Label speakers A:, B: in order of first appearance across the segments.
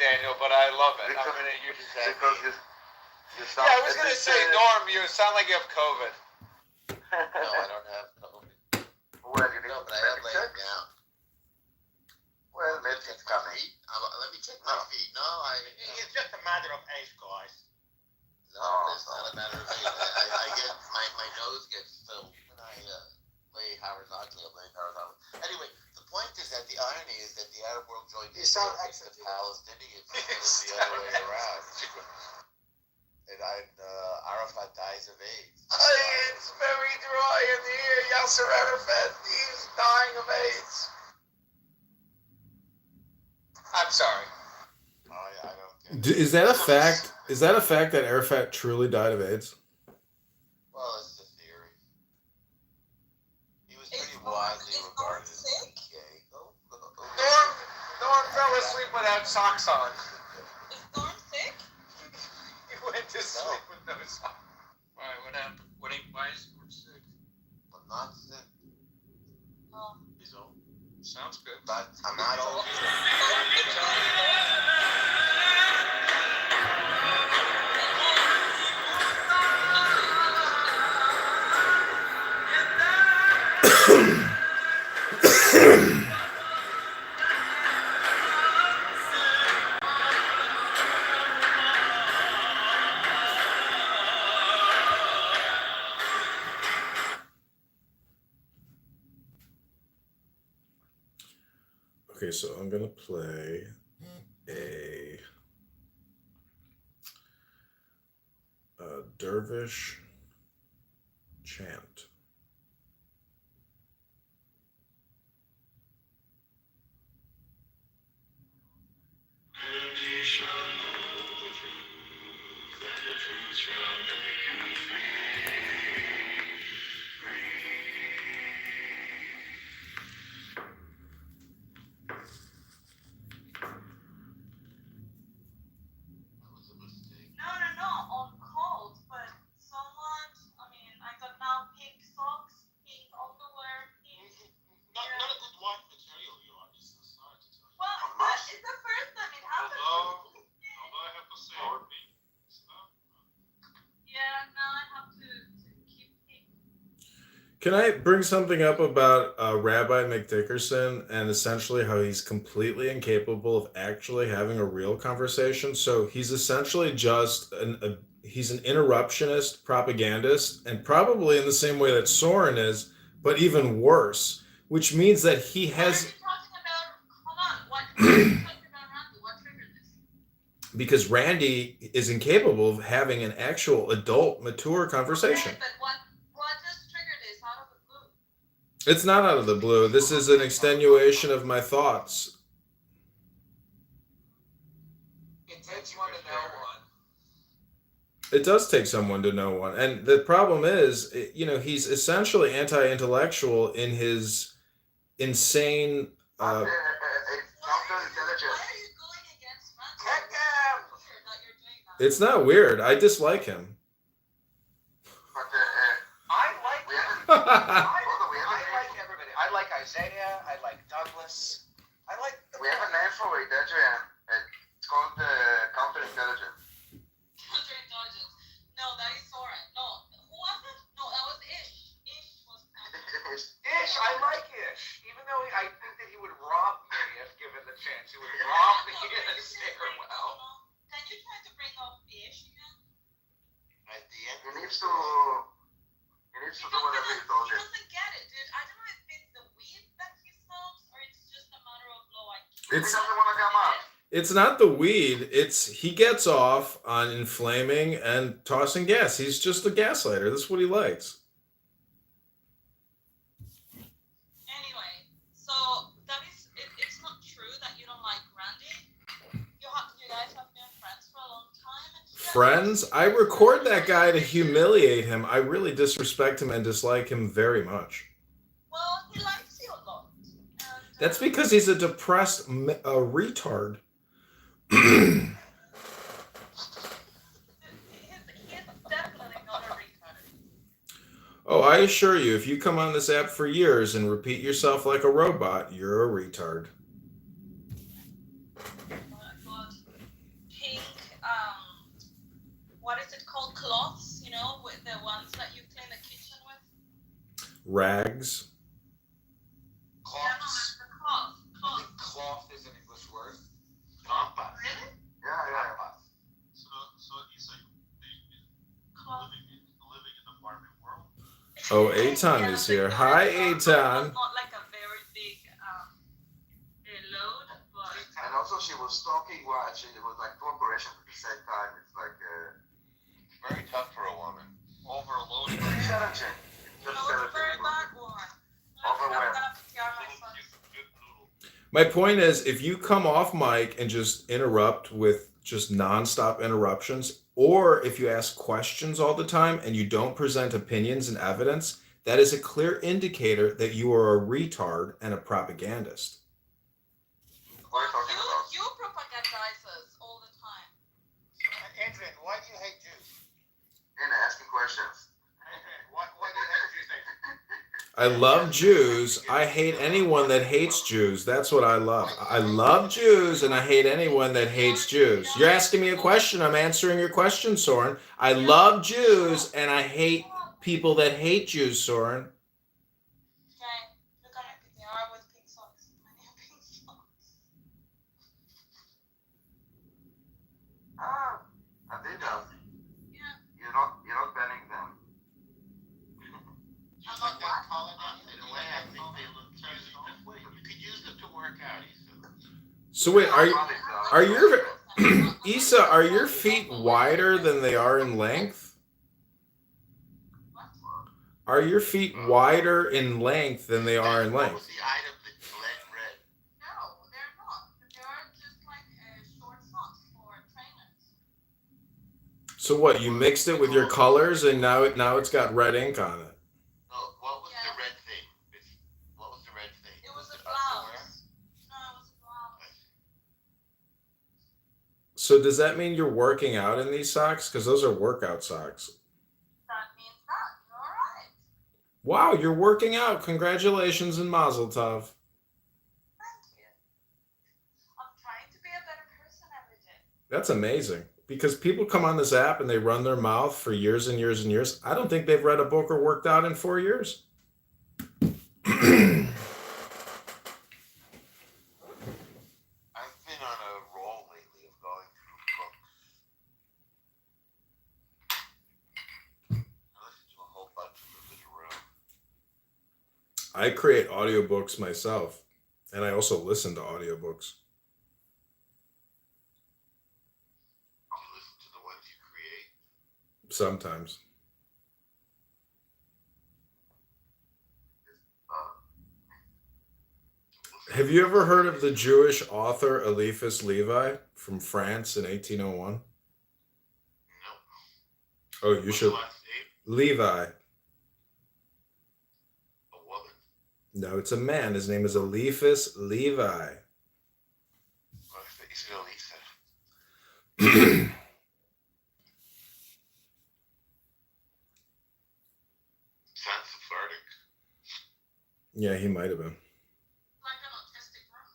A: Daniel, but I love it. I'm going to use that. Because you sound... Yeah, I was going to say, Norm, you sound like you have COVID.
B: No, I don't have COVID.
C: Well, you need
B: no, but I have laid down.
C: Well, maybe it's coming.
B: Let me check my feet. No,
D: It's just a matter of age, guys.
B: No, it's not a matter of age. I get my nose gets filled when I lay horizontally. Anyway, the point is that the irony is that the Arab world joined the Palestinians is the other way around. And Arafat dies of AIDS.
A: It's very dry in here. Yasser Arafat, he's dying of AIDS. I'm sorry.
B: Oh, yeah, I don't get it.
E: Is that a fact? Is that a fact that Arafat truly died of AIDS?
B: Well, it's the theory. He was pretty widely regarded as gay.
A: Norm fell asleep without socks on.
F: Is Norm sick?
A: He went to sleep with no socks.
D: Why? What happened? Why is Norm sick?
B: I'm not sick.
F: Oh.
D: He's old. Sounds good.
B: But I'm not old.
E: Okay, so I'm gonna play a dervish chant.
F: No, on cold, but someone, I got now pink socks, pink underwear, pink...
D: Not a good wife material, you are. This is sorry to tell you.
F: Well, it's the first time it happened.
D: Although I have to say,
F: Yeah, now I have to keep pink.
E: Can I bring something up about Rabbi McDickerson and essentially how he's completely incapable of actually having a real conversation? So he's essentially just he's an interruptionist propagandist, and probably in the same way that Soren is, but even worse, which means that he has...
F: What are you talking about? Hold on, what Randy? What triggered this?
E: Because Randy is incapable of having an actual adult, mature conversation.
F: Okay, but what just triggered this out of the blue?
E: It's not out of the blue. This is an extenuation of my thoughts.
A: It takes one to know one.
E: It does take someone to know one. And the problem is, he's essentially anti-intellectual in his insane...
F: Why are you going against Randy? Weird that you're doing that.
E: It's not weird. I dislike him.
A: I like him. I like everybody. I like Isaiah. I like Douglas. I like...
C: We have a name for it, actually. It's called counterintelligence.
F: Counterintelligence. No, that is Soren. No, who was it? No, that was Ish. Ish was
A: Ish, I like Ish. Even though I think that he would rob me if given the chance. He would rob me in a stairwell.
F: Can you try to bring up Ish again?
B: At the end,
C: He needs to do whatever he told
F: He
C: you.
F: doesn't get it, dude. I don't know if it's the weed that he smokes or it's just a matter of low IQ.
C: He doesn't want to come up.
E: It's not the weed. It's he gets off on inflaming and tossing gas. He's just a gaslighter. That's what he likes.
F: Anyway, so that is it's not true that you don't like Randy. You guys have been friends for a long time.
E: Friends? I record that guy to humiliate him. I really disrespect him and dislike him very much.
F: Well, he likes you a lot. And,
E: That's because he's a depressed retard.
F: He's definitely not a retard.
E: Oh, I assure you, if you come on this app for years and repeat yourself like a robot, you're a retard.
F: Oh my God.
E: Rags.
F: Yeah, no,
A: Cloths.
F: the cloth.
A: I
F: Cloth.
A: think cloth is an English word.
D: Trampas.
F: Really?
C: Yeah.
D: So he's like
F: Cloth.
D: living in the Barbie world.
E: Oh, Eitan is here. Hi, Eitan.
F: Not like a very big load, but
C: And also she was talking while she was like two operations at the same time. It's like
B: Very tough for a woman.
D: Overloaded.
C: it's challenging. It's
F: no,
C: just
F: it's a
C: challenging.
F: very bad one.
C: Overwhelmed.
F: I'm gonna PTR my
D: Little
F: son.
D: cute noodle.
E: My point is, if you come off mic and just interrupt with just nonstop interruptions, or if you ask questions all the time and you don't present opinions and evidence, that is a clear indicator that you are a retard and a propagandist.
C: What are you talking about?
F: You propagandize us all the time.
B: Adrian, why do you hate Jews?
C: And asking questions.
B: Why do you hate Jews, Adrian?
E: I love Jews. I hate anyone that hates Jews. That's what I love. I love Jews and I hate anyone that hates Jews. You're asking me a question. I'm answering your question, Soren. I love Jews and I hate people that hate Jews, Soren.
F: Okay, look at my PTR with pink socks. My new pink socks.
C: Ah, Adidas.
F: Yeah,
C: You're not banning them.
F: I'm not black.
B: In a way, I think they look cute. You could use them to work out, Issa.
E: So wait, are your
F: Not
E: Issa, are your feet wider than they are in length?
F: What?
E: Are your feet wider in length than they are in
B: What
E: length?
B: was the item that Glenn read?
F: No, they're not. They are just like short socks for trainers.
E: So what? You mixed it with your colors and now it's got red ink on it.
B: No, what was
F: Yeah.
B: the red thing? What was the red thing?
F: It was a
B: underwear?
F: blouse. No, it was a blouse.
E: So does that mean you're working out in these socks? Because those are workout socks.
F: That means that. You're alright.
E: Wow, you're working out. Congratulations and mazel tov.
F: Thank you. I'm trying to be a better person every day.
E: That's amazing. Because people come on this app and they run their mouth for years and years and years. I don't think they've read a book or worked out in 4 years.
B: I've been on a roll lately of going through books. I listened to a whole bunch of them in a row.
E: I create audiobooks myself. And I also listen to audiobooks.
B: You listen to the ones you create.
E: Sometimes. Have you ever heard of the Jewish author Eliphas Levi from France in 1801?
B: No.
E: Oh, you
B: What's
E: should.
B: the last name?
E: Levi.
B: A woman.
E: No, it's a man. His name is Eliphas Levi.
B: What if it is Elisa? Sounds sephardic.
E: Yeah, he might have been.
F: Like an autistic room.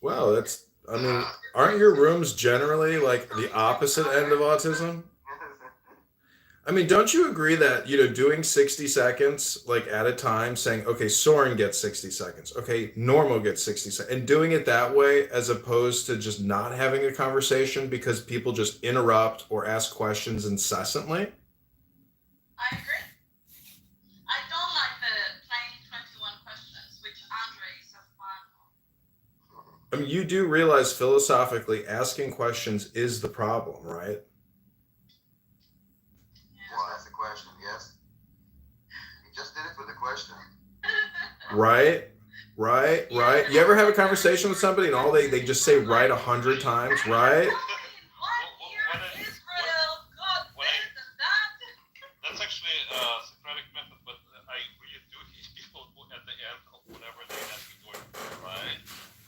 E: Well, I mean, aren't your rooms generally like the opposite end of autism? I mean, don't you agree that, doing 60 seconds like at a time, saying, okay, Soren gets 60 seconds, okay, Normo gets 60 seconds, and doing it that way as opposed to just not having a conversation because people just interrupt or ask questions incessantly?
F: I agree. I don't like the plain 21 questions, which Andre is a fan of.
E: I mean, you do realize philosophically asking questions is the problem, right?
C: Well, that's the question, yes? You just did it with the question.
E: Right? You ever have a conversation with somebody and all they just say right 100 times, right?
F: What here is Israel? God better than that.
D: That's actually a Socratic method, but I really do hate people who at the end of whatever they ask me to right?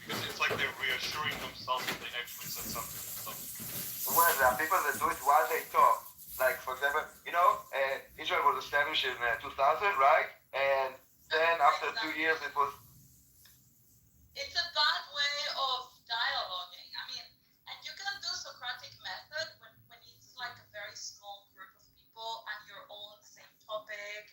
D: Because it's like they're reassuring themselves that they actually said something.
C: Well, there are people that do it while they talk. Like, for example, Israel was established in 2000, right? And then after 2 years, it was...
F: It's a bad way of dialoguing. I mean, and you can do Socratic method when it's like a very small group of people and you're all on the same topic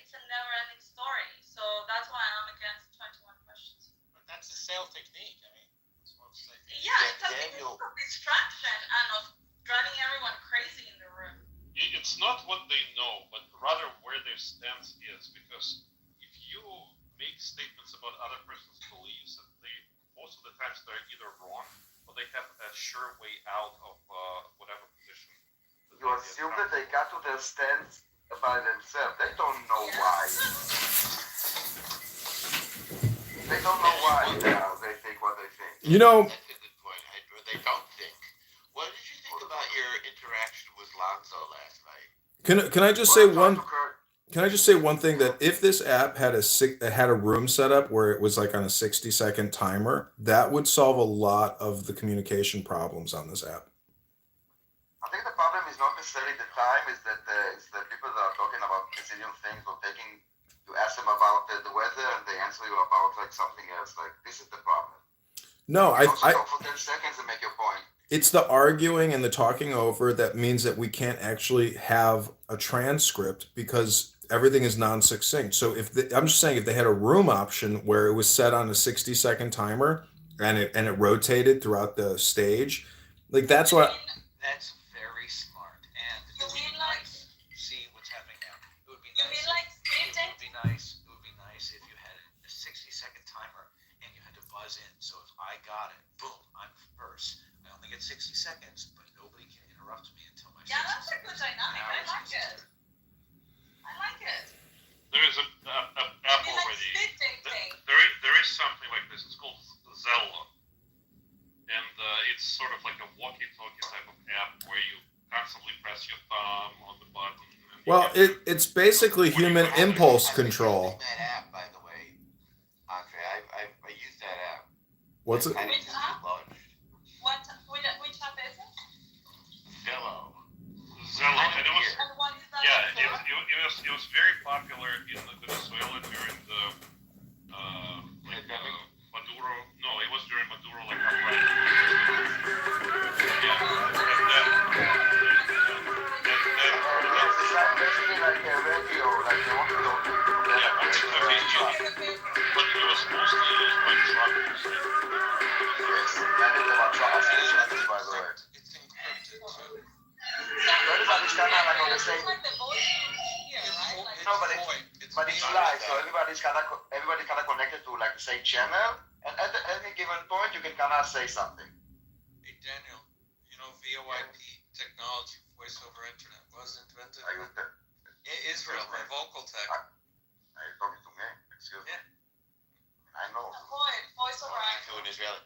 F: it's a never-ending story. So that's why I'm against 21 questions.
B: But that's a sales technique. I mean, that's what I'm saying.
F: Yeah, because it's
B: Daniel,
F: of distraction and of driving everyone crazy in the room.
D: It's not what they know, but rather where their stance is. Because if you make statements about other person's beliefs, and most of the times they're either wrong or they have a sure way out of whatever position.
C: You assume that they got to their stance by themselves. They don't know why. They don't know why they think what they think.
E: You know,
B: that's a good point. They don't think. What did you think about your interaction with Lonzo last night?
E: can I just say one? Can I just say one thing, that if this app had a room set up where it was like on a 60-second timer, that would solve a lot of the communication problems on this app.
C: I think the problem is not necessarily the time, is that it's the people that are talking about Brazilian things, or you ask them about the weather and they answer you about like something else. Like, this is the problem.
E: No,
C: You also talk for 10 seconds and make your point.
E: it's the arguing and the talking over that means that we can't actually have a transcript because everything is non-succinct. So I'm just saying, if they had a room option where it was set on a 60-second timer and it rotated throughout the stage, like that's what.
A: That's very smart, and
F: You
A: it would
F: mean
A: be
F: like-
A: nice. See what's happening now. It would be
F: You
A: nice.
F: mean like speed
A: It would
F: dating?
A: be nice. It would be nice if you had a 60-second timer and you had to buzz in. So if I got it, boom, I'm first. I only get 60 seconds, but nobody can interrupt me until my
F: Yeah,
A: 60
F: that's a
A: seconds.
F: good dynamic.
A: Now
F: I
A: it's
F: like
A: 60
F: it.
A: seconds.
F: I like it.
D: There is a
F: You
D: app
F: mean like
D: already.
F: speed dating?
D: There is something like this. It's called Zello, and it's sort of like a walkie-talkie type of app where you constantly press your thumb on the button. And you
E: Well,
D: get-
E: it's basically human impulse control.
B: That app, by the way, Andre, I use that app.
E: What's it?
B: I
F: Which
B: just
F: app?
B: launched
F: Which app is it?
B: Zello.
D: Zello, and it was
F: And what is that?
D: yeah,
F: app for?
D: it was very popular in Venezuela during the Maduro. No, it was during Maduro like uprising. Yeah,
C: It's like basically like a radio, like they want to talk to you.
D: yeah,
F: Okay.
D: but it was mostly used by truckers.
C: Yes, that is about trust, by the way.
A: It's encrypted too.
C: Everybody's kind of like on the
F: It's
C: same.
F: like the voice here, right? Like,
C: No, but it's live, so
B: that.
C: everybody's kind of connected to like the same channel, and at any given point you can kind of say something.
G: Hey Daniel, you know VoIP technology, voice over internet, was invented
C: Are you,
G: in Israel by Vocaltech.
C: are you talking to me? Excuse me. I know.
F: voice over
B: Talking to an Israeli.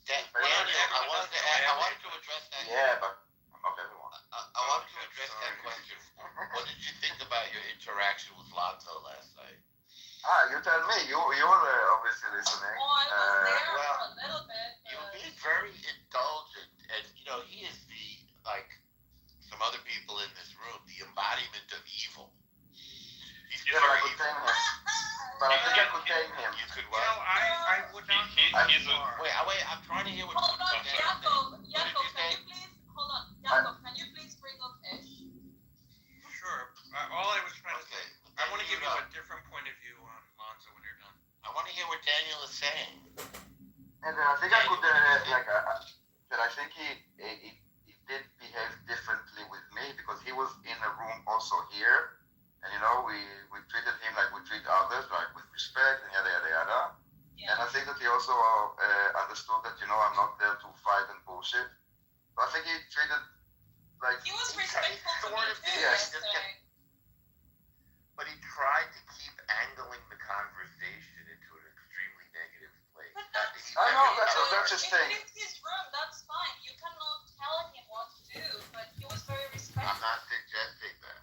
B: Daniel,
C: Everyone
B: I wanted to address that.
C: Yeah, but not everyone.
B: I wanted to address that question. What did you think about your interaction with Lonzo last night?
C: You tell me. You were obviously listening.
F: Oh, I was there
B: well,
F: for a little bit.
B: You were being very indulgent, and he is like some other people in this room, the embodiment of evil. He's
C: Yeah, but I
B: very
C: could
B: evil.
C: tame him. But I think I could tame him.
B: You could
G: You
B: what?
G: know, I would not go
D: He's
G: too
D: a-
G: far.
B: Wait, I'm trying to hear what
F: Hold on,
B: you're saying.
F: Jacob.
B: What
F: Jacob,
B: did you
F: can
B: say?
F: you please hold on? Jacob, can you please bring up Ish?
G: Sure. All I was trying to
B: Okay.
G: say, I want to give you
B: up.
G: a different point of view on Lonzo when you're done.
B: I want to hear what Daniel is saying.
C: And I think I could that I think he did behave differently with me because he was in a room also here, and we treated him like we treat others, like with respect and yada yada yada.
F: Yeah.
C: And I think that he also understood that I'm not there to fight and bullshit. So I think he treated like
F: He was respectful to me
B: sort of
F: too
B: did.
F: yesterday.
B: But he tried to keep angling the conversation into an extremely negative place.
F: But that's
C: I know, that's his
F: If
C: thing.
F: it's his room, that's fine. You cannot tell him what to do, but he was very
B: I'm
F: respectful.
B: not suggesting that.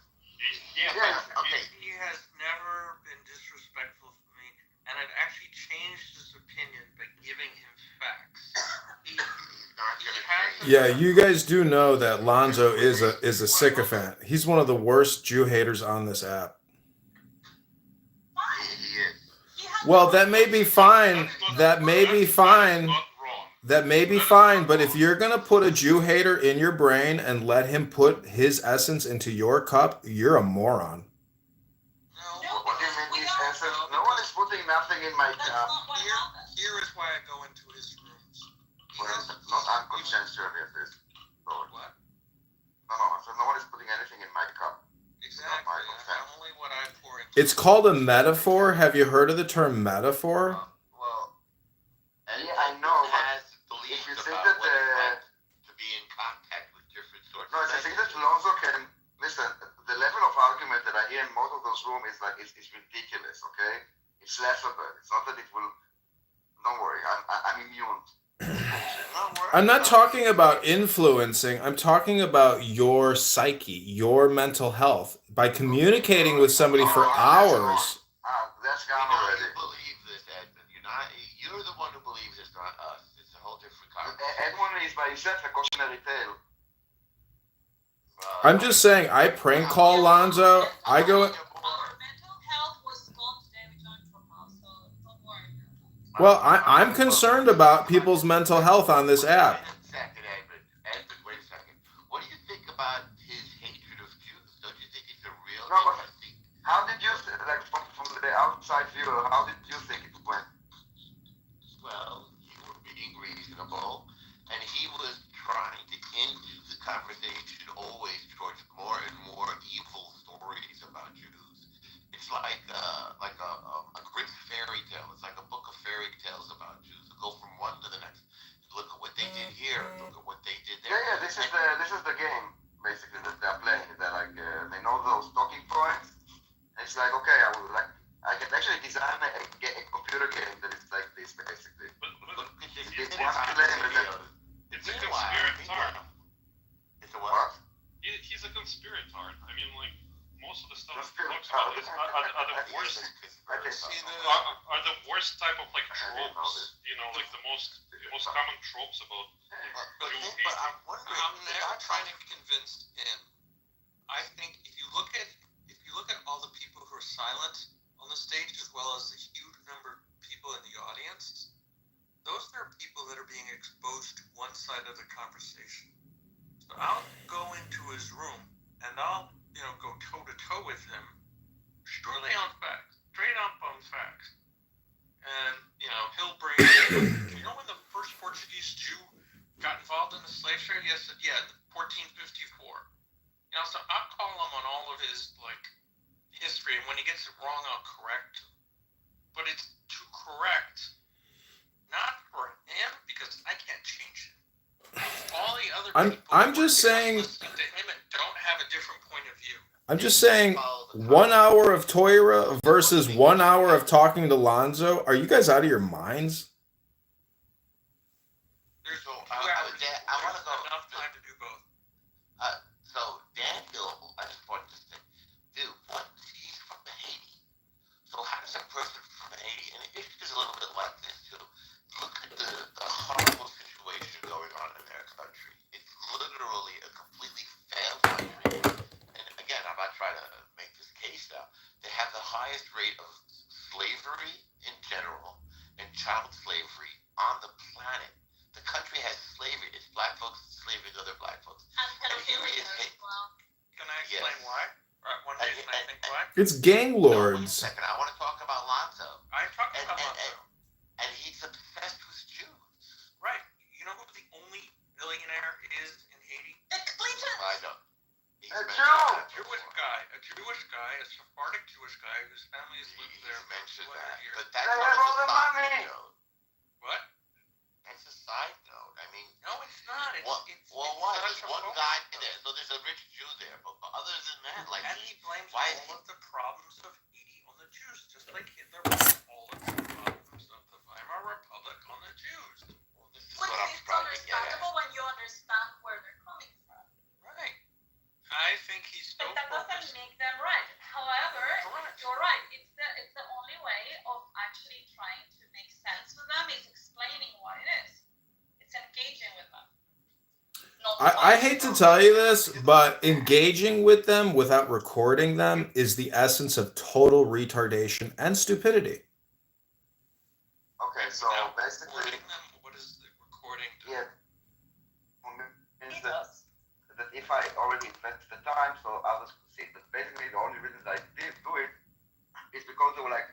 D: Yeah,
C: Yeah.
B: Okay.
G: He has never been disrespectful to me, and I've actually changed his opinion by giving him facts.
B: He's not going to
G: has-
B: change.
E: Yeah, you guys do know that Lonzo is a sycophant. He's one of the worst Jew haters on this app.
F: Fine.
B: He is.
F: He has
E: Well,
F: no
E: that may be fine. That may be fine.
D: Not wrong.
E: That may be fine, but if you're gonna put a Jew hater in your brain and let him put his essence into your cup, you're a moron.
G: No,
F: No,
C: said, no one is putting nothing in my
F: That's
C: cup.
F: not what happened.
G: Here is why I go into his rooms. He
C: Well,
G: has
C: not unconsensually at this. So,
G: what?
C: no, I said, no one is putting anything in my cup.
G: Exactly.
C: my consent.
G: Only what I pour into.
E: It's called a metaphor. Have you heard of the term metaphor?
B: Well, and
C: Yeah, I know, but
B: has beliefs
C: if you think
B: about
C: that
B: what it's like to be in contact with different sorts
C: No,
B: of
C: I think that
B: messages.
C: Lonzo can listen. The level of argument that I hear in most of those rooms is like is ridiculous. Okay, it's laughable. It's not that it will. Don't worry, I'm immune.
E: I'm not talking about influencing. I'm talking about your psyche, your mental health. By communicating with somebody for hours.
C: That's
B: We
C: gone
B: know
C: already.
B: you believe this, Edmund. You're the one who believes this, not us. It's a whole different conversation.
C: Edmund is by himself a cautionary tale.
E: I'm just saying, I prank call Lonzo. I go.
F: Our mental health was gone today. We joined from house, so don't worry.
E: Well, I'm concerned about people's mental health on this app.
B: Wait a second, Edmund. Edmund, wait a second. What do you think about his hatred of Jews? Don't you think it's a real
C: No, but
B: interesting...
C: how did you, like from the outside view, how did you think it went?
B: Well, you were being reasonable, and he was trying to end the conversation always towards more and more evil stories about Jews. It's like a great fairy tale. It's like a book of fairy tales about Jews. Go from one to the next. Look at what they did here. Look at what they did there.
C: Yeah, this is the game basically that they're playing. They're like they know those talking points. And it's like okay, I can actually design a computer game that is like this basically.
D: But
C: It's one claim and then
D: it's a conspiratard.
B: It's a what?
D: He's a conspiratard. I mean, like, most of the stuff he
C: Conspiratard.
D: talks about are the worst.
C: I can see
D: Are the worst type of like tropes, you know, like the most common tropes about
B: But
D: Jew
B: I'm
D: hate.
B: wondering...
G: I'm never trying to convince him. I think if you look at all the people who are silent on the stage, as well as the huge number of people in the audience, those are people that are being exposed to one side of the conversation. So I'll go into his room and I'll, go toe to toe with him, surely on facts, straight up on facts. And, he'll bring, when the first Portuguese Jew got involved in the slave trade? He said, 1454. So I'll call him on all of his, history, and when he gets it wrong, I'll correct him. But it's to correct, not for him, because I can't change him. All the other people
E: I'm just saying.
G: listening to him and don't have a different point of view.
E: I'm just saying, 1 hour of Toira versus 1 hour of talking to Lonzo. Are you guys out of your minds?
G: There's
B: So,
G: 2 hours.
B: I want to go...
G: Enough time to do both.
B: So, Daniel, I just want to say, dude, he's from Haiti. So how does a person from Haiti, and it's just a little bit like this too, look at the horrible situation going on in their country. It's literally a completely failed country. And again, I'm not trying to make this case now. They have the highest rate of slavery in general and child slavery on the planet. The country has slavery. It's black folks enslaving other black folks.
F: And
B: here he
F: pedophilia
B: is.
F: as well.
G: Can I explain why? One reason I think why?
E: It's gang
B: No, wait a
E: lords.
B: second. I want to talk about Lonzo.
G: I talked
B: And,
G: about
B: and,
G: Lonzo.
B: and he's obsessed with Jews.
G: Right. You know who the only billionaire is in Haiti?
F: The Clintons.
B: I know. He's
C: A
B: mentioned
C: Jew!
B: that before.
G: A Jewish guy, a Sephardic Jewish guy whose family has lived there
B: He mentioned
G: for 200
B: that.
G: years.
B: But that's
C: They
B: on
C: have
B: a
C: all the
B: side
C: money.
B: note.
G: What?
B: That's a side note. I mean,
G: No, it's not. It's
B: what?
G: it's
B: What?
G: such
B: There's
G: a
B: one
G: focus.
B: guy there, so there's a rich Jew there. But other than that, like,
G: And he blames
B: why is
G: all of the problems of Haiti on the Jews, just like Hitler blamed all of the problems of the Weimar Republic on the Jews.
B: well, this is
F: Which
B: what I'm
F: is
B: trying to get at.
F: understandable when you understand where they're coming from.
G: Right. I think he's so
F: But that doesn't
G: focused.
F: make them right. However,
G: Correct.
F: you're right. It's the only way of actually trying to make sense with them is explaining what it is. It's engaging with them.
E: I hate to tell you this, but engaging with them without recording them is the essence of total retardation and stupidity.
C: okay, so
G: Now,
C: basically,
G: recording them, what is the recording do?
C: yeah, means that if I already invested the time, so others could see it. But basically, the only reason I did do it is because they were like,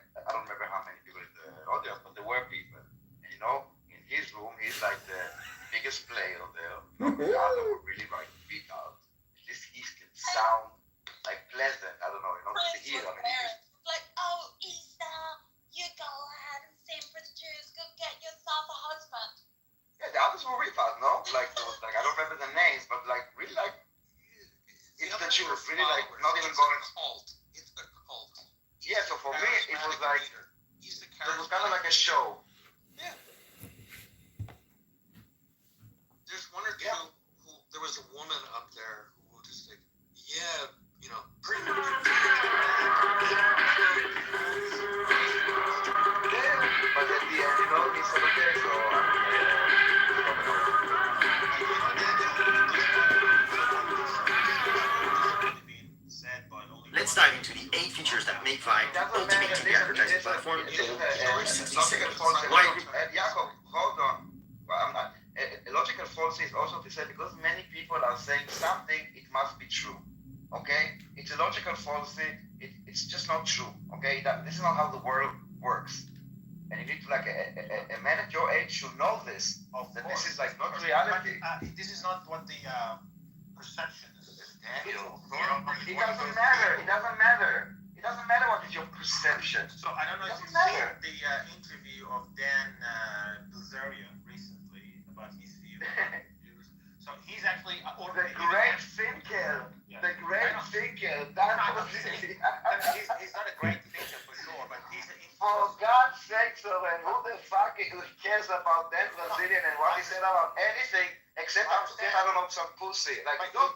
C: biggest player there. The other would really like beat out. At least he can sound like pleasant. I don't know, to
F: Prince
C: hear.
F: was
C: I mean,
F: there. Like, oh, Isa, you go ahead and sing for the Jews. Go get yourself a husband.
C: yeah, the others were really fast, no? Like, there was, like I don't remember the names, but like really like it's the Jews, really like not even going.
G: Cult. It's a cult.
C: Yeah, so for me it was like
G: He's the
C: it was kind of like a show.
G: Yeah. There's one or two who there was a woman up there who would just like, yeah,
C: But at the end, he's sort of there, so
H: Let's dive into the 8 features that make Vibe the ultimate TV advertising platform in 60 seconds. Why?
C: Jacob, hold on. Well, I'm not. A logical fallacy is also to say because many people are saying something, it must be true. Okay? It's a logical fallacy. It's just not true. Okay? This is not how the world works. And you need to, like, a man at your age should know this. That this is, like, not reality.
I: This is not what the perception is.
C: Daniel, it doesn't matter. It doesn't matter. It doesn't matter what is your perception.
I: So I don't know if
C: Doesn't
I: you've seen
C: matter.
I: the interview of Dan Bilzerian recently about his views. So he's actually
C: The great thinker.
I: Yeah.
C: The great thinker. That's what
I: he's not a great thinker for sure, but he's an
C: For God's sake, Soren, who the fuck cares about that Brazilian and what he said about anything except I don't know, some pussy. Like, dude,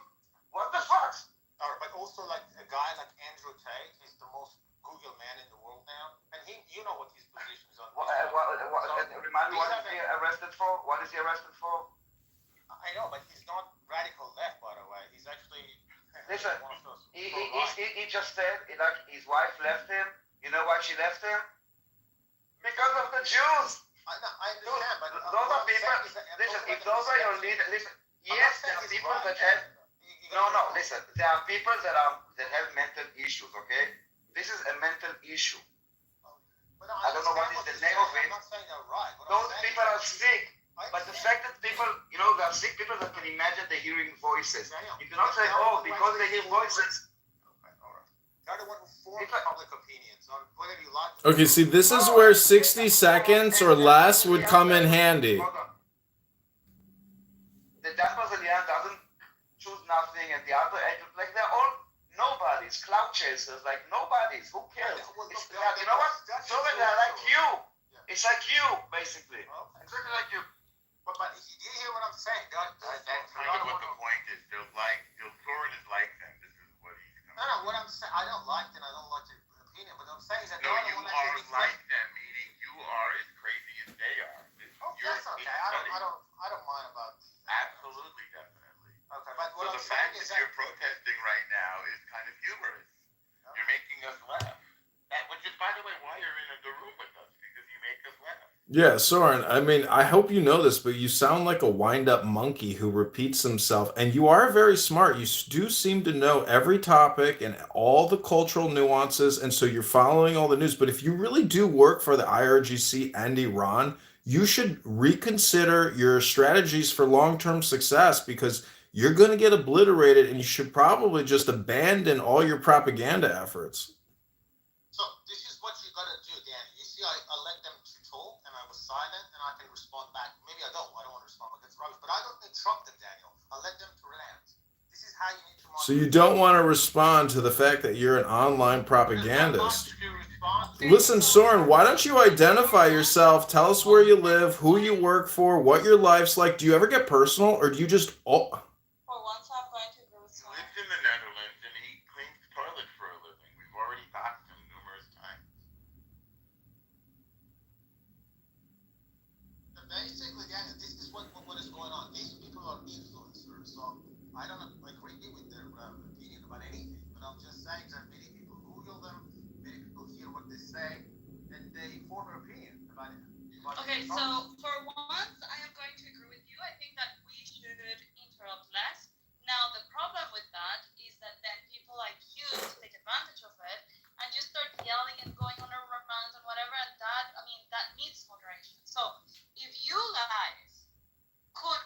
C: what the fuck?
I: But also like a guy like Andrew Tate, he's the most Google man in the world now, and you know what his position is on.
C: Remind me, what is he arrested for? What is he arrested for?
I: I know, but he's not radical left, by the way. He's actually
C: Listen,
I: one of those
C: he just said, like, his wife left him. You know why she left him? Because of the Jews.
I: I understand, but
C: Those are people. Listen, if those are your leaders, listen. Yes, there are people that have. No. Listen, there are people that have mental issues. Okay, this is a mental issue. I don't know what is the name of it.
I: I'm not saying they're right.
C: Those people are sick. But the fact that people, there are sick people that can imagine they're hearing voices. You cannot say, oh, because they hear voices.
I: Okay, all right. They're the one who forms public opinions on whether you like.
E: Okay, see, this is where 60 seconds or less would come in handy.
C: Hold on. The Dan Brazilian doesn't choose nothing, and the other, like, they're all nobodies, cloud chasers, like nobodies. Who cares? You know what? So they're like you. It's like you, basically. Exactly like you.
I: But do you hear what I'm saying?
B: That's kind of what the point is. Soren is like them. This is what he's coming.
I: No, what I'm saying, I don't like them. I don't like their opinion. But what I'm saying is that
B: No, you are like them, meaning you are as crazy as they are.
I: That's okay. I don't mind about.
B: Absolutely, definitely.
I: Okay, but
B: So
I: what
B: the
I: I'm
B: fact
I: saying is
B: that you're protesting right now is kind of humorous. You're making us laugh. Which is, by the way, why you're in the room with us, because you make us laugh.
E: Yeah, Soren, I mean, I hope you know this, but you sound like a wind-up monkey who repeats himself, and you are very smart. You do seem to know every topic and all the cultural nuances, and so you're following all the news. But if you really do work for the IRGC and Iran, you should reconsider your strategies for long-term success because you're going to get obliterated, and you should probably just abandon all your propaganda efforts.
I: So this is what you gotta do, Danny. You see, I let them to talk, and I was silent, and I can respond back. Maybe I don't want to respond because it's rubbish, but I don't interrupt them, Daniel. I let them to rant. This is how you need to.
E: So you don't want to respond to the fact that you're an online propagandist. Listen, Soren, why don't you identify yourself? Tell us where you live, who you work for, what your life's like. Do you ever get personal, or do you just?
F: For once, I'm going to agree with
B: He
F: Soren.
B: lives in the Netherlands and he cleans toilets for a living. We've already talked to him numerous times.
I: Basically, Daniel, this is what is going on. These people are influencers, so I don't agree with their opinion about anything. But I'm just saying that many people Google them, many people hear what they say, and they form an opinion about it.
F: Okay, so for once, I am going to agree with you. I think that we should interrupt less. Now, the problem with that is that then people like you take advantage of it and just start yelling and going on a rant and whatever, and that needs moderation. So, if you guys could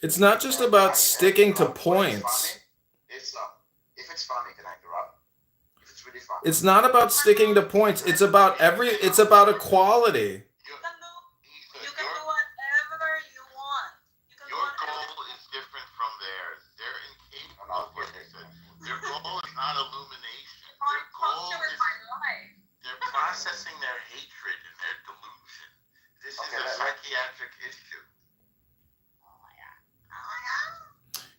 E: It's not just about sticking to points.
C: If it's funny, can I interrupt? If it's really funny.
E: It's not about sticking to points. It's about equality.
F: You can do whatever you want. You can do
B: Your
F: whatever.
B: goal is different from theirs. They're incapable of what they said. Their goal is not illumination. Their goal is they're processing their hatred and their delusion. This is a psychiatric issue.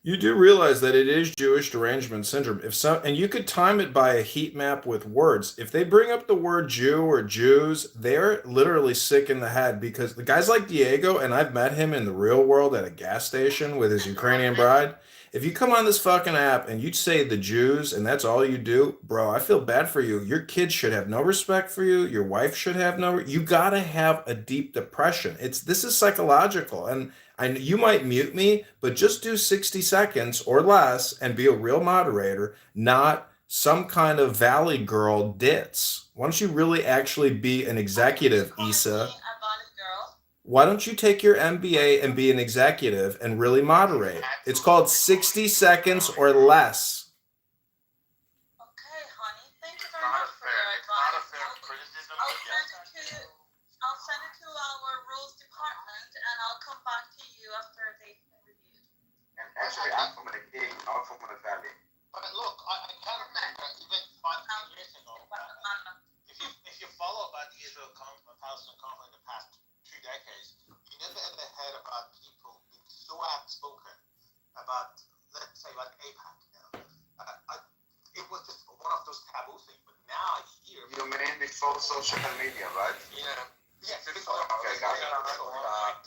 E: You do realize that it is Jewish derangement syndrome. And you could time it by a heat map with words. If they bring up the word Jew or Jews, they're literally sick in the head, because the guys like Diego, and I've met him in the real world at a gas station with his Ukrainian bride. If you come on this fucking app and you say the Jews and that's all you do, bro, I feel bad for you. Your kids should have no respect for you. Your wife should have you gotta have a deep depression. This is psychological. And you might mute me, but just do 60 seconds or less and be a real moderator, not some kind of valley girl ditz. Why don't you really actually be an executive, Issa? Why don't you take your MBA and be an executive and really moderate? It's called 60 seconds or less.
F: Okay, honey. Thank you very much for your advice. I'll send it to our rules department, and I'll come back to you after they've been reviewed.
C: And actually, I'm from the gate, not from the valley.
I: But look, I can't remember even 5 years ago. If you follow about the Israel-Palestine conflict in the past 2 decades, you never ever heard about people being so outspoken about, let's say, like AIPAC. It was just one of those taboo things. But now I hear.
C: You mean before social media, right?
B: Yeah.
I: Yes.
C: Okay, got it.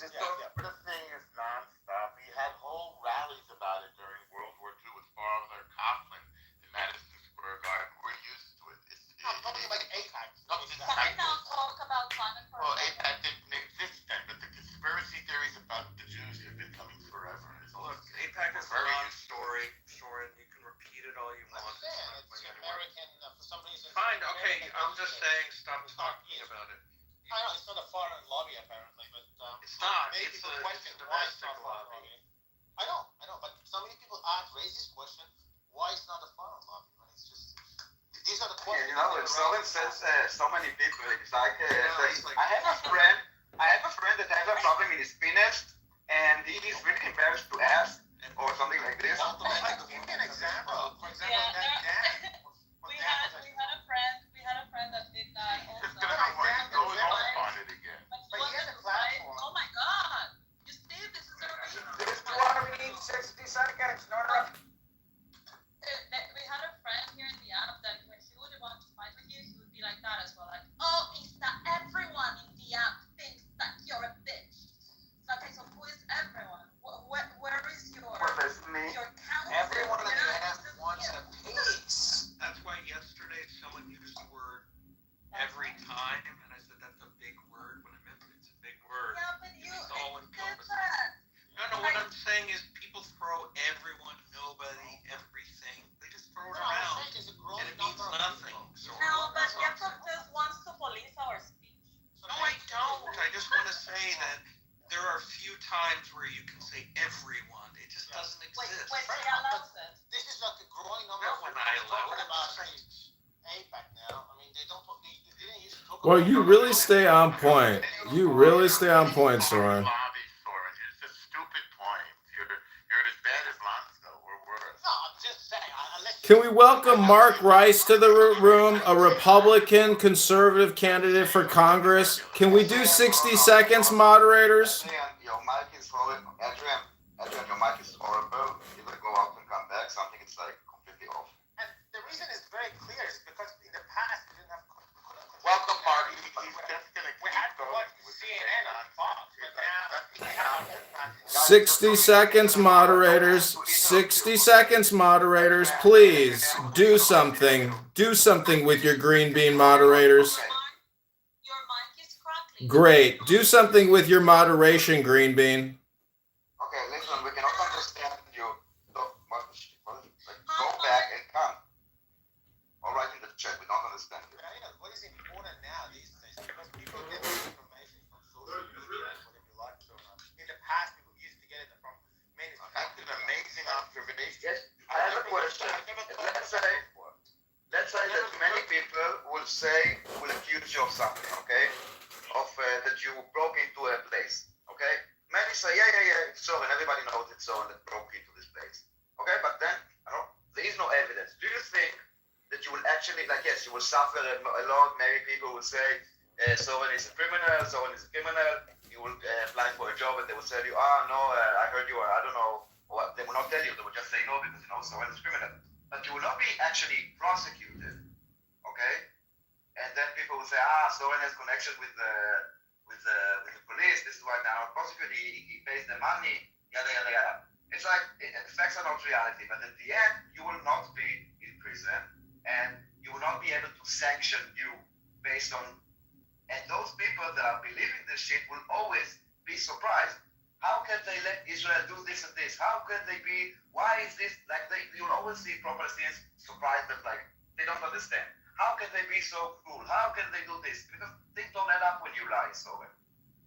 B: This sort of thing is nonstop. We had whole rallies about it during World War II with Father Coughlin in Madison Square Garden. We're used to it.
I: I'm talking about AIPAC.
F: Can we now talk about climate for a
B: Well,
F: second?
B: AIPAC didn't exist then, but the conspiracy theories about the Jews have been coming forever.
G: Look, AIPAC is a long story, Soren. You can repeat it all you want.
I: It's American, for some reason.
G: Fine, okay, I'm just saying stop talking about it.
I: I know, it's not a foreign lobby apparently, but
G: It's not.
I: many
G: It's
I: people
G: a
I: question why it's
G: domestic
I: not a foreign
G: lobby.
I: lobby. I know, but so many people raise this question, why it's not a foreign lobby when it's just, these are the
C: Yeah,
I: questions.
C: you know, when someone says so many people, it's like,
G: it's like-
C: I have a friend that has a problem in his penis, and he is really embarrassed to ask, or something like this.
I: Give me an example. For example,
F: Yeah, we had a friend that did that also.
B: He's going off on it again.
F: But he has a platform. Oh my god! You see, this is a reason.
C: This is why we need 60 seconds, not enough.
F: We had a friend here in the app that when he would want to fight with you, he would be like that as well. Like, oh, is that everyone in the app thinks that you're a bitch? Okay, so who is everyone? Where is your council?
I: Everyone in the app
F: Where is
I: wants
F: you?
I: a piece.
G: That's why yesterday someone used the word every time, and I said that's a big word when I meant it's a big word.
F: Yeah, but you
G: It's all
F: it's
G: encompassing.
F: different.
G: No, what I'm saying is people throw everyone, nobody, everything. They just throw it
I: No, I'm
G: around,
I: saying there's a growing
G: and it means
I: number of
G: nothing.
I: people.
G: So
F: No, but
G: that's all I'm
F: Jacob
G: saying.
F: just wants to police our speech.
G: No, I don't. I just want to say that there are few times where you can say everyone. It just doesn't
F: When
G: exist.
F: he allows it.
I: This is like a growing number
G: Not
I: of
G: when
I: people
G: I allow
I: talking
G: it.
I: about AIPAC now. I mean, they didn't used to talk
E: Well,
I: about
E: you really stay on point. You really stay on point, Soren.
B: Lobby, Soren. It's a stupid point. You're as bad as Lonzo or worse.
I: No, I'm just saying. Unless
E: Can we welcome Mark Rice to the room, a Republican conservative candidate for Congress? Can we do 60 seconds, moderators?
C: Your mic is horrible. Adrian, your mic is horrible. You gotta go out and come back. Something is like completely off.
I: And the reason is very clear. Is because in the past we didn't have.
B: Welcome, Mark. He's just gonna
I: We had to watch CNN and Fox, but now we have.
E: 60 seconds, moderators. 60 seconds, moderators. Please do something. Do something with your green bean moderators.
F: Your mic is crackling.
E: Great. Do something with your moderation, green bean.
C: Okay, listen, we cannot understand you. Go back and come. All right, in the chat, we don't understand you.
I: What is important now these days? Because people get this information from social media, whatever you like so much. In the past, people used to get it from
C: something, okay? Of that you broke into a place, okay? Many say, yeah, it's Soren. Everybody knows it's Soren that broke into this place, okay? But then, there is no evidence. Do you think that you will actually, like, yes, you will suffer a lot. Maybe people will say, Soren is a criminal. You will apply for a job and they will tell you, no, I heard you, I don't know. Or they will not tell you, they will just say no because, Soren is a criminal. But you will not be actually prosecuted, okay? And then people will say, Soren has connection with the police. This is why they're not prosecuted. He pays the money, yada, yada, yada. It's like, facts are not reality, but at the end, you will not be in prison and you will not be able to sanction you based on, and those people that are believing this shit will always be surprised. How can they let Israel do this and this? How can they be, why is this, like, you'll always see pro-Palestinians surprised that, like, they don't understand. How can they be so cruel? How can they do this? Because things don't add up when you lie, so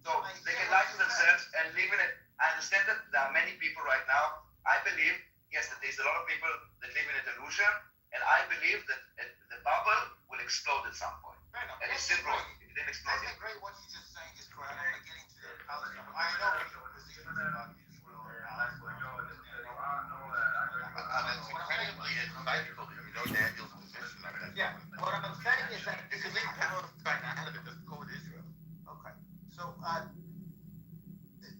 C: they can lie to themselves and live in it. I understand that there are many people right now. I believe, yes, that there's a lot of people that live in a delusion, and I believe that the bubble will explode at some point.
I: Fair enough.
C: And it's still growing. It didn't explode
I: I
C: yet.
I: agree. What he's just saying is correct. I'm getting to the Palestine. I know what your position is about Israel and Palestine.
B: That's incredibly insightful. Daniel's position on that.
I: Yeah. What I'm saying is that
B: Because they have out of it doesn't go with Israel.
I: okay. So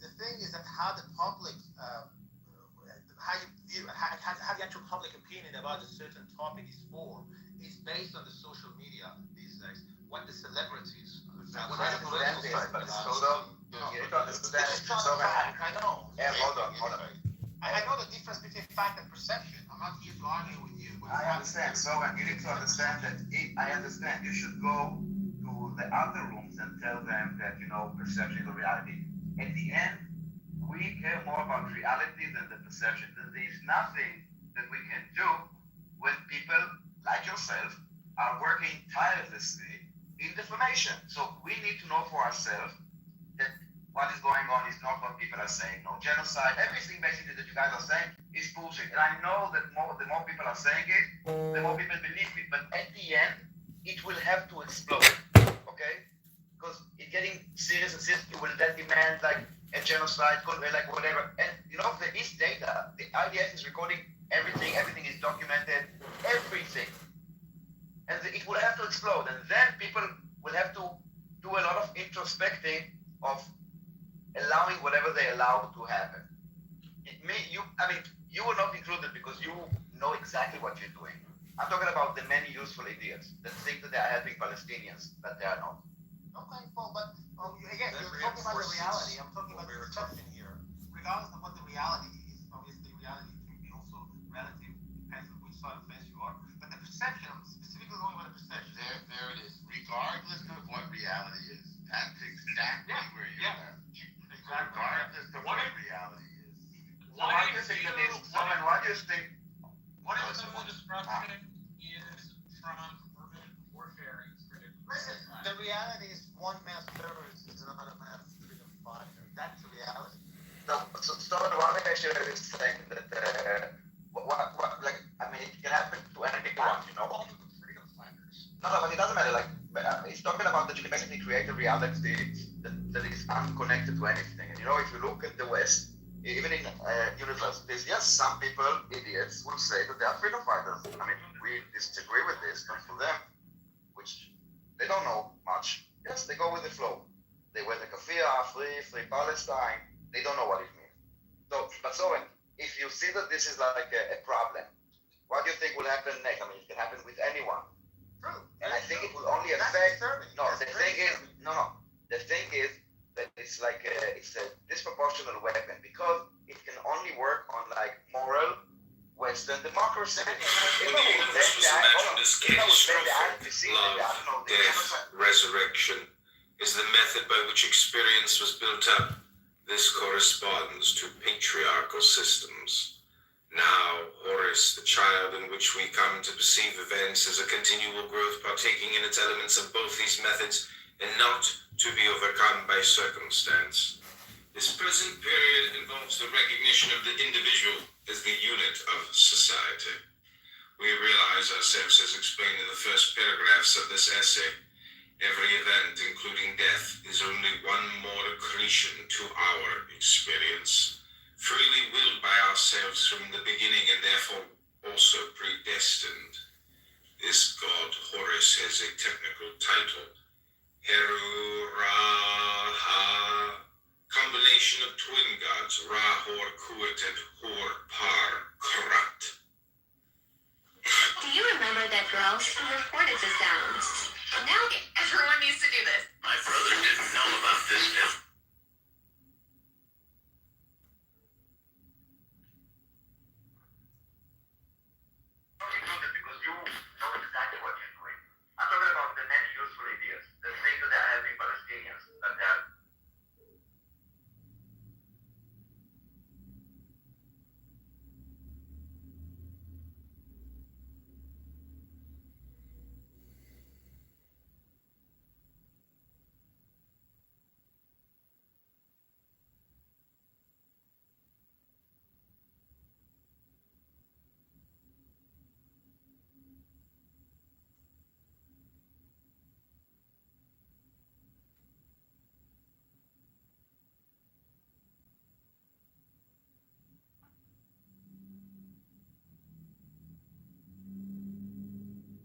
I: the thing is that how the public, how you view, how the actual public opinion about a certain topic is formed is based on the social media these days. What the celebrities.
C: What I understand is, but you need to understand.
I: I know.
C: Yeah, hold on.
I: I know the difference between fact and perception. I'm not here to argue with you.
C: I understand. So you need to understand that I understand. You should go to the other rooms and tell them that, perception is a reality. At the end, we care more about reality than the perception. There is nothing that we can do when people like yourself are working tirelessly in defamation. So we need to know for ourselves that what is going on is not what people are saying. No genocide, everything basically that you guys are saying is bullshit. And I know that the more people are saying it, the more people believe it. But at the end, it will have to explode. Okay? Because it's getting serious and serious. You will then demand like a genocide, like whatever. And there is data. The IDF is recording everything. Everything is documented. Everything. And it will have to explode. And then people will have to do a lot of introspecting of allowing whatever they allow to happen. You were not included because you know exactly what you're doing. I'm talking about the many useful idiots that think that they are helping Palestinians, but they are not.
I: Okay, Paul, but again, you're talking about the reality. I'm talking about the perception here. Regardless of what the reality is, obviously reality can be also relative, depends on which side of the fence you are. But the perception, I'm specifically going by the perception.
B: There it is. Regardless of what reality is, that's exactly where you're at.
I: Exactly.
B: Regardless of what reality is.
C: Why do you think that is? Why do you think?
D: What if some of the destruction is from urban warfare?
I: Listen, the reality is one mass terrorist is another mass freedom fighter. That's the reality.
C: So one thing I should have is saying that it can happen to anyone,
D: Freedom fighters.
C: No, but it doesn't matter. He's talking about that you can basically create a reality that is unconnected to anything. And if you look at the West, even in universities, yes, some people, idiots, will say that they are freedom fighters. We disagree with this, but for them, which they don't know much, yes, they go with the flow. They wear the kafia, free Palestine. They don't know what it means. So if you see that this is like a problem, what do you think will happen next? It can happen with anyone.
I: True.
C: And I think it will only affect. The thing is that it's like it's a disproportionate weapon because it can only work on like moral Western democracy.
J: This was imagined as catastrophic. Love, death, resurrection is the method by which experience was built up. This corresponds to patriarchal systems. Now, Horus, the child in which we come to perceive events as a continual growth partaking in its elements of both these methods and not to be overcome by circumstance. This present period involves the recognition of the individual as the unit of society. We realize ourselves, as explained in the first paragraphs of this essay, Every event, including death, is only one more accretion to our experience, freely willed by ourselves from the beginning and therefore also predestined. This god Horus has a technical title, Heru Ra-Ha, combination of twin gods, Ra-Hor Kuat and Hor-Par Karat.
K: Do you remember that girl who reported the sound? Now everyone needs to do this.
H: My brother didn't know about this film.
C: Because you know exactly what you're doing. I'm talking about the many useful ideas, the things that are helping Palestinians, that they are.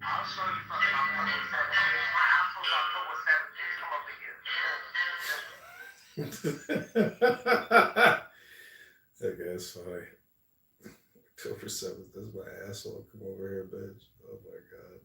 C: I'll show you something on October 7th. My asshole's October 7th. Please come over here.
E: That guy's funny. October 7th is my asshole. Come over here, bitch. Oh my god.